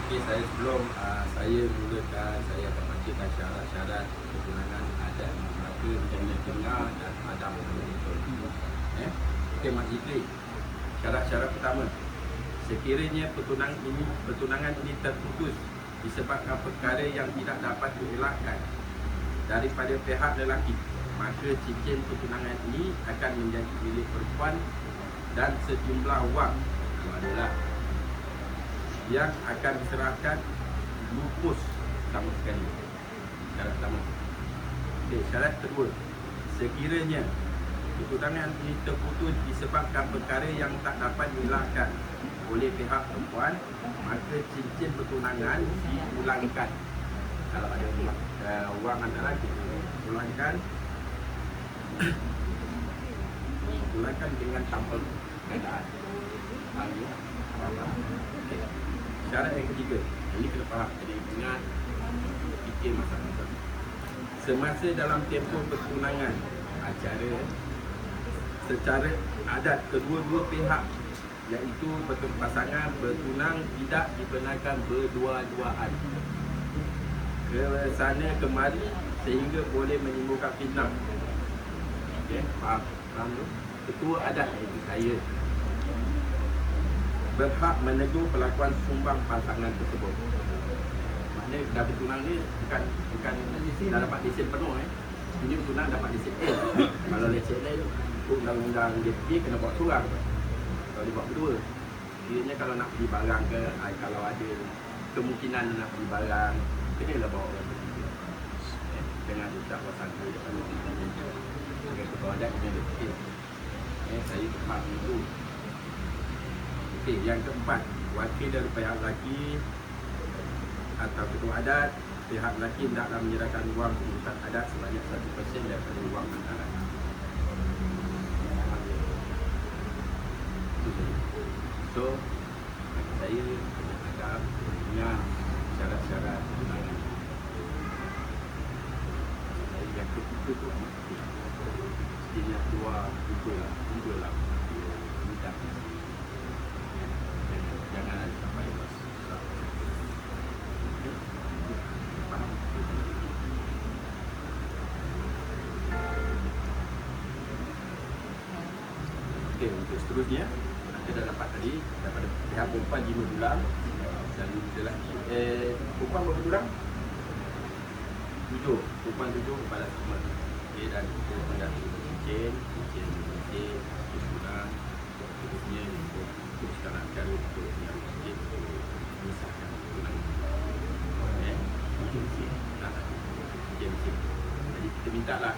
Okey, saya sebelum saya mulakan, saya akan bacakan syarat-syarat pertunangan adat maka jangan dengar dan adab betul. Okey, Mak Zikri. Syarat-syarat pertama. Sekiranya pertunangan ini terputus disebabkan perkara yang tidak dapat dielakkan daripada pihak lelaki, maka cincin pertunangan ini akan menjadi milik perempuan dan sejumlah wang adalah yang akan diserahkan lupus sama sekali. Syarat pertama. Okay, syarat kedua. Sekiranya pertunangan ini terputus disebabkan perkara yang tak dapat dielakkan oleh pihak perempuan, maka cincin pertunangan diulangkan. Kalau ada wang antara kita ulangkan dengan tanpa keadaan. Okay. Syarat yang ketiga, ini kena faham, jadi ingat fikir masa-masa. Semasa dalam tempoh pertunangan secara adat kedua-dua pihak, iaitu pasangan bertunang tidak dibenarkan berdua-duaan ke sana kemari sehingga boleh menimbulkan fitnah. Okey, faham tu? Ketua adat, iaitu saya, berhak menegur pelakuan sumbang pasangan tersebut. Maknanya dah bertunang ni bukan dah dapat lesen penuh. Ini bertunang dapat lesen A. Kalau lesen lain, undang-undang DPP kena buat seorang. Kalau dia buat berdua, kiranya kalau nak beli barang ke, kalau ada kemungkinan nak beli barang, kenalah bawa orang bertiga. Jangan tak buat sangka je kalau sebagai ketua adat kena lebih. Saya faham itu. Okey, yang keempat, wakil dari pihak lelaki atau ketua adat, pihak lelaki hendaklah menyerahkan wang urusan adat sebanyak 1% daripada wang hantaran. So, bagi saya kena agak ingat syarat-syarat pertunangan. Saya yang ketiga tu mestinya dua lah minta. Jangan ada sampai luas. Faham? Okey, untuk seterusnya kita dah dapat tadi daripada pihak perempuan 5 bulan dan lelaki perempuan berapa bulan? 7. Perempuan 7 kepada semua. Okey, dan kita mendapat cincin bulan seterusnya untuk sekarang akan untuk yang cincin untuk memisahkan pertunangan. Okey, cincin. Jadi kita minta lah